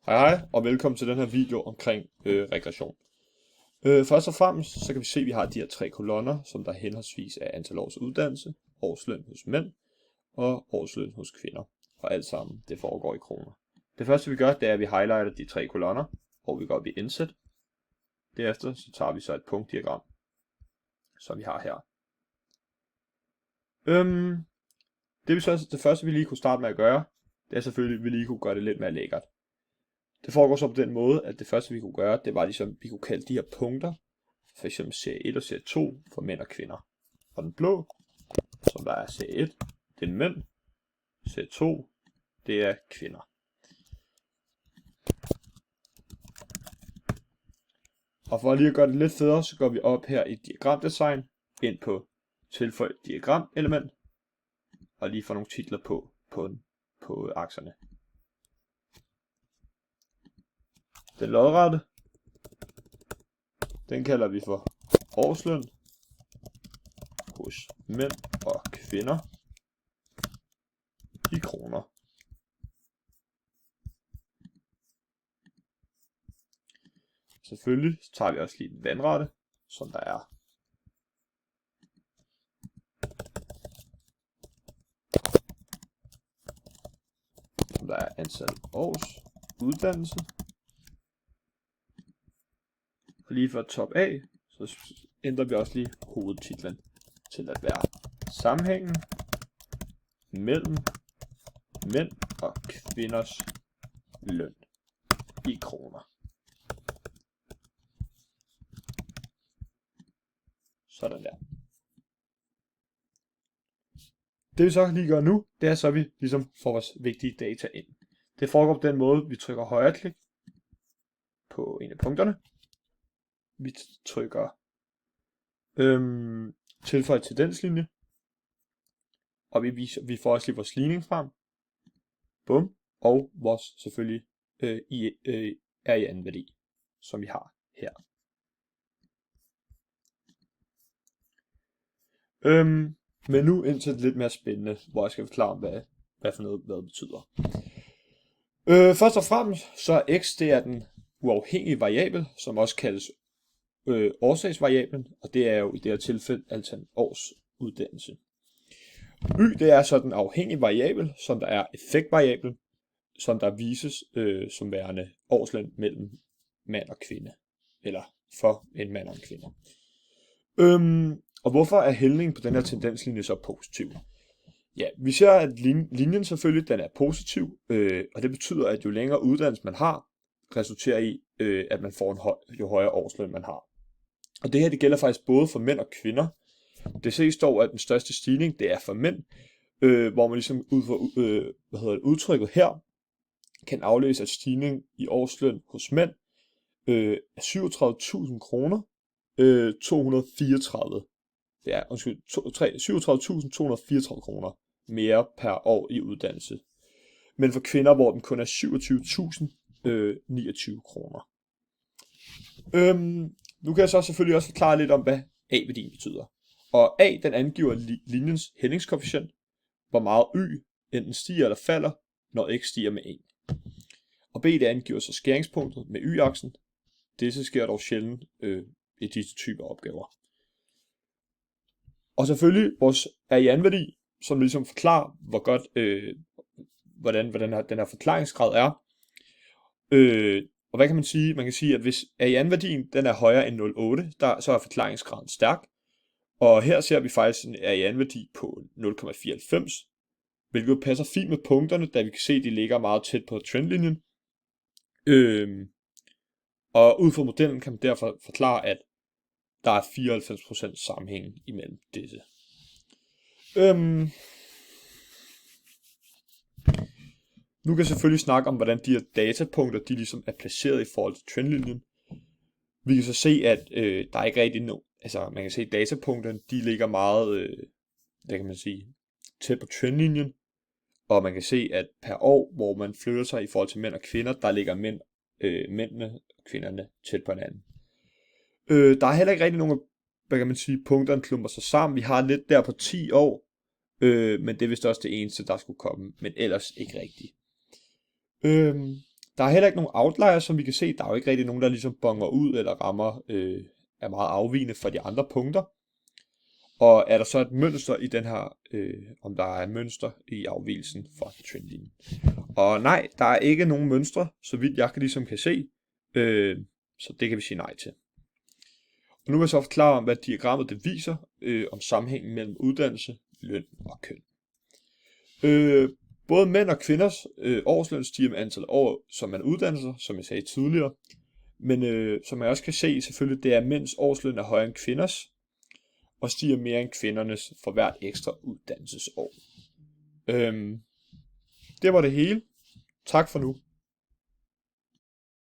Hej og velkommen til den her video omkring regression. Først og fremmest så kan vi se, at vi har de her tre kolonner, som der henholdsvis er antal års uddannelse, årsløn hos mænd og årsløn hos kvinder. Og alt sammen, det foregår i kroner. Det første vi gør, det er, at vi highlighter de tre kolonner, og vi går op i indsæt. Derefter så tager vi så et punktdiagram, som vi har her. Det første vi lige kunne starte med at gøre, det er selvfølgelig, at vi lige kunne gøre det lidt mere lækkert. Det foregår så på den måde, at det første vi kunne gøre, det var ligesom, vi kunne kalde de her punkter, for eksempel serie 1 og serie 2 for mænd og kvinder. Og den blå, som der er serie 1, det er mænd, serie 2, det er kvinder. Og for lige at gøre det lidt federe, så går vi op her i diagramdesign, ind på tilføj diagram element, og lige få nogle titler på akserne. Den lodrette, den kalder vi for årsløn hos mænd og kvinder i kroner. Selvfølgelig tager vi også lige den vandrette, som der er. Som der er antal års uddannelse. Og lige for at toppe af, så ændrer vi også lige hovedtitlen til at være sammenhængen mellem mænd og kvinders løn i kroner. Sådan der. Det vi så lige gør nu, det er så, at vi ligesom får vores vigtige data ind. Det foregår på den måde, vi trykker højreklik på en af punkterne. Vi trykker tilføj tendenslinje, og vi får også lige vores ligning frem. Bum, og vores selvfølgelig er i anden værdi, som vi har her. Men nu ind til det lidt mere spændende, hvor jeg skal forklare, hvad for noget hvad det betyder. Først og fremmest, så er x, det er den uafhængige variabel, som også kaldes årsagsvariablen, og det er jo i det her tilfælde antal års uddannelse. Y, det er så den afhængige variabel, som der er effektvariablen, som der vises som værende årsløn mellem mand og kvinde, eller for en mand og en kvinde. Og hvorfor er hældningen på den her tendenslinje så positiv? Ja, vi ser, at linjen selvfølgelig den er positiv, og det betyder, at jo længere uddannelse man har, resulterer i, at man får jo højere årsløn man har. Og det her det gælder faktisk både for mænd og kvinder. Det ses dog, at den største stigning det er for mænd, hvor man ligesom ud fra udtrykket her kan aflæse, at stigningen i årsløn hos mænd er 37.000 kroner 234. Det er 37.234 kroner mere per år i uddannelse. Men for kvinder, hvor den kun er 27.029 kroner. Nu kan jeg så selvfølgelig også forklare lidt om, hvad A-værdien betyder. Og A, den angiver linjens hældningskoefficient, hvor meget Y enten stiger eller falder, når X stiger med 1. Og B, det angiver så skæringspunktet med Y-aksen. Dette sker dog sjældent i disse typer opgaver. Og selvfølgelig vores R-i-an-værdi, som ligesom forklarer, hvor godt, hvordan den her forklaringsgrad er. Og hvad kan man sige? Man kan sige, at hvis R-i-an-værdien den er højere end 0,8, så er forklaringsgraden stærk. Og her ser vi faktisk en R-i-an-værdi på 0,94, hvilket passer fint med punkterne, da vi kan se, at de ligger meget tæt på trendlinjen. Og ud fra modellen kan man derfor forklare, at der er 94% sammenhæng imellem disse. Nu kan jeg selvfølgelig snakke om, hvordan de her datapunkter de ligesom er placeret i forhold til trendlinjen. Vi kan så se, at der er ikke rigtig nogen. Altså man kan se, at datapunkterne de ligger meget hvad kan man sige, tæt på trendlinjen. Og man kan se, at per år, hvor man flytter sig i forhold til mænd og kvinder, der ligger mændene og kvinderne tæt på hinanden. Der er heller ikke rigtig nogen, hvad kan man sige, punkterne klumper sig sammen. Vi har lidt der på 10 år, men det er vist også det eneste, der skulle komme, men ellers ikke rigtigt. Der er heller ikke nogen outliers, som vi kan se. Der er jo ikke rigtig nogen, der ligesom bonger ud eller rammer er meget afvigende fra de andre punkter. Og er der så et mønster i den her, om der er et mønster i afvigelsen fra trendlinjen. Og nej, der er ikke nogen mønstre, så vidt jeg ligesom kan se. Så det kan vi sige nej til. Og nu vil jeg så forklare om, hvad diagrammet det viser om sammenhængen mellem uddannelse, løn og køn. Både mænd og kvinders årsløn stiger med antal år, som man uddanner sig, som jeg sagde tidligere. Men som jeg også kan se selvfølgelig, det er, at mænds årsløn er højere end kvinders, og stiger mere end kvindernes for hvert ekstra uddannelsesår. Det var det hele. Tak for nu.